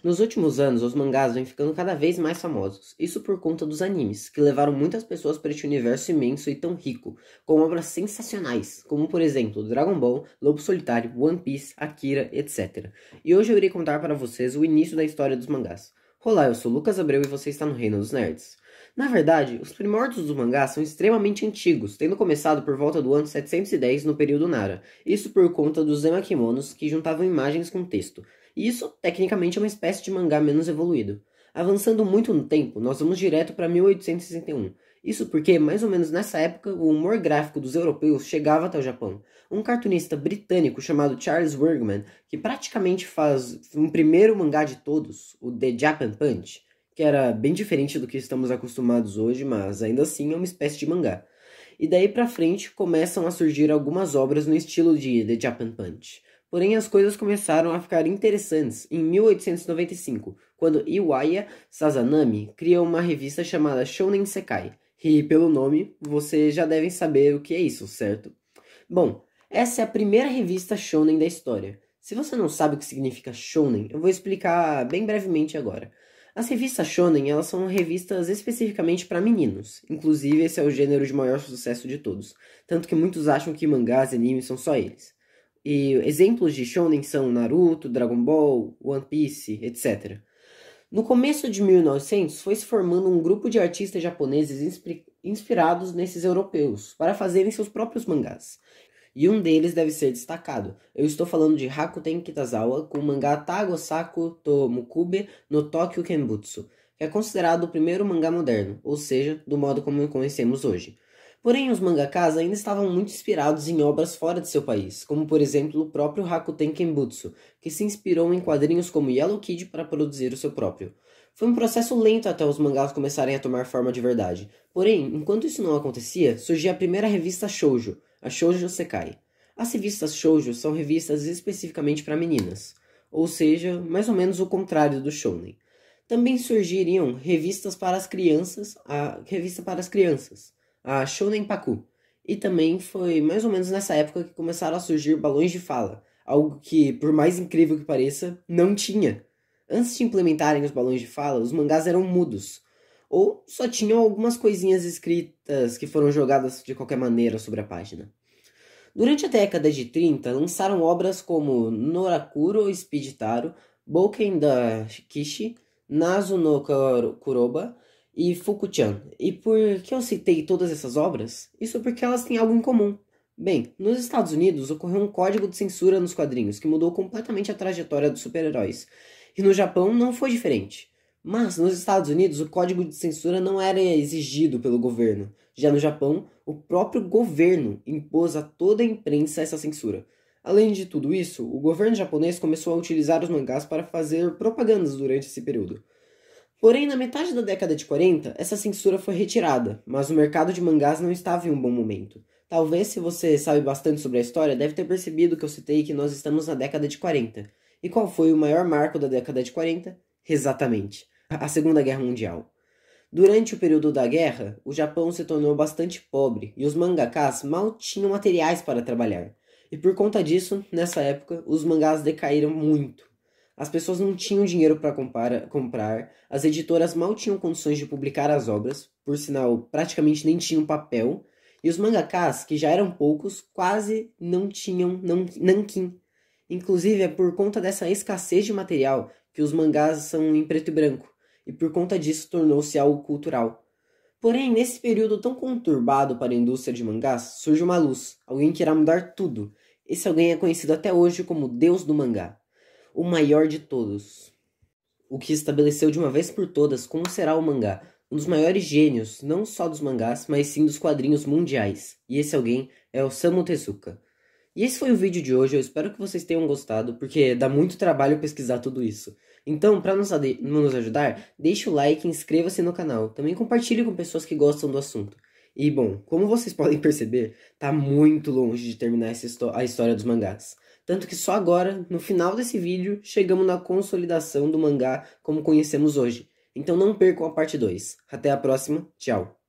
Nos últimos anos, os mangás vêm ficando cada vez mais famosos, isso por conta dos animes, que levaram muitas pessoas para este universo imenso e tão rico, com obras sensacionais, como por exemplo Dragon Ball, Lobo Solitário, One Piece, Akira, etc. E hoje eu irei contar para vocês o início da história dos mangás. Olá, eu sou Lucas Abreu e você está no Reino dos Nerds. Na verdade, os primórdios dos mangás são extremamente antigos, tendo começado por volta do ano 710 no período Nara, isso por conta dos emakimonos que juntavam imagens com texto. E isso, tecnicamente, é uma espécie de mangá menos evoluído. Avançando muito no tempo, nós vamos direto para 1861. Isso porque, mais ou menos nessa época, o humor gráfico dos europeus chegava até o Japão. Um cartunista britânico chamado Charles Wirgman, que praticamente faz um primeiro mangá de todos, o The Japan Punch, que era bem diferente do que estamos acostumados hoje, mas ainda assim é uma espécie de mangá. E daí pra frente começam a surgir algumas obras no estilo de The Japan Punch. Porém, as coisas começaram a ficar interessantes em 1895, quando Iwaya Sazanami cria uma revista chamada Shounen Sekai. E pelo nome, vocês já devem saber o que é isso, certo? Bom, essa é a primeira revista Shounen da história. Se você não sabe o que significa Shounen, eu vou explicar bem brevemente agora. As revistas Shounen, elas são revistas especificamente para meninos. Inclusive, esse é o gênero de maior sucesso de todos. Tanto que muitos acham que mangás e animes são só eles. E exemplos de Shounen são Naruto, Dragon Ball, One Piece, etc. No começo de 1900, foi se formando um grupo de artistas japoneses inspirados nesses europeus, para fazerem seus próprios mangás. E um deles deve ser destacado. Eu estou falando de Rakuten Kitazawa com o mangá Tagosaku to Mukube no Tokyo Kenbutsu, que é considerado o primeiro mangá moderno, ou seja, do modo como o conhecemos hoje. Porém, os mangakas ainda estavam muito inspirados em obras fora de seu país, como por exemplo o próprio Rakuten Kenbutsu, que se inspirou em quadrinhos como Yellow Kid para produzir o seu próprio. Foi um processo lento até os mangás começarem a tomar forma de verdade. Porém, enquanto isso não acontecia, surgia a primeira revista shoujo, a Shoujo Sekai. As revistas shoujo são revistas especificamente para meninas, ou seja, mais ou menos o contrário do shounen. Também surgiriam revistas para as crianças, a Shonen Paku. E também foi mais ou menos nessa época que começaram a surgir balões de fala, algo que, por mais incrível que pareça, não tinha. Antes de implementarem os balões de fala, os mangás eram mudos, ou só tinham algumas coisinhas escritas que foram jogadas de qualquer maneira sobre a página. Durante a década de 30, lançaram obras como Norakuro Speed Taro, Bouken da Kishi, Nazu no Kuroba e Fuku-chan. E por que eu citei todas essas obras? Isso porque elas têm algo em comum. Bem, nos Estados Unidos ocorreu um código de censura nos quadrinhos que mudou completamente a trajetória dos super-heróis. E no Japão não foi diferente. Mas nos Estados Unidos o código de censura não era exigido pelo governo. Já no Japão, o próprio governo impôs a toda a imprensa essa censura. Além de tudo isso, o governo japonês começou a utilizar os mangás para fazer propagandas durante esse período. Porém, na metade da década de 40, essa censura foi retirada, mas o mercado de mangás não estava em um bom momento. Talvez, se você sabe bastante sobre a história, deve ter percebido que eu citei que nós estamos na década de 40. E qual foi o maior marco da década de 40? Exatamente, a Segunda Guerra Mundial. Durante o período da guerra, o Japão se tornou bastante pobre e os mangakas mal tinham materiais para trabalhar. E por conta disso, nessa época, os mangás decaíram muito. As pessoas não tinham dinheiro para comprar, as editoras mal tinham condições de publicar as obras, por sinal, praticamente nem tinham papel, e os mangakas, que já eram poucos, quase não tinham nanquim. Inclusive, é por conta dessa escassez de material que os mangás são em preto e branco, e por conta disso tornou-se algo cultural. Porém, nesse período tão conturbado para a indústria de mangás, surge uma luz, alguém que irá mudar tudo. Esse alguém é conhecido até hoje como Deus do Mangá, o maior de todos, o que estabeleceu de uma vez por todas como será o mangá, um dos maiores gênios, não só dos mangás, mas sim dos quadrinhos mundiais. E esse alguém é o Osamu Tezuka. E esse foi o vídeo de hoje, eu espero que vocês tenham gostado, porque dá muito trabalho pesquisar tudo isso. Então, para nos ajudar, deixe o like e inscreva-se no canal. Também compartilhe com pessoas que gostam do assunto. E bom, como vocês podem perceber, tá muito longe de terminar a história dos mangás. Tanto que só agora, no final desse vídeo, chegamos na consolidação do mangá como conhecemos hoje. Então não percam a parte 2. Até a próxima, tchau!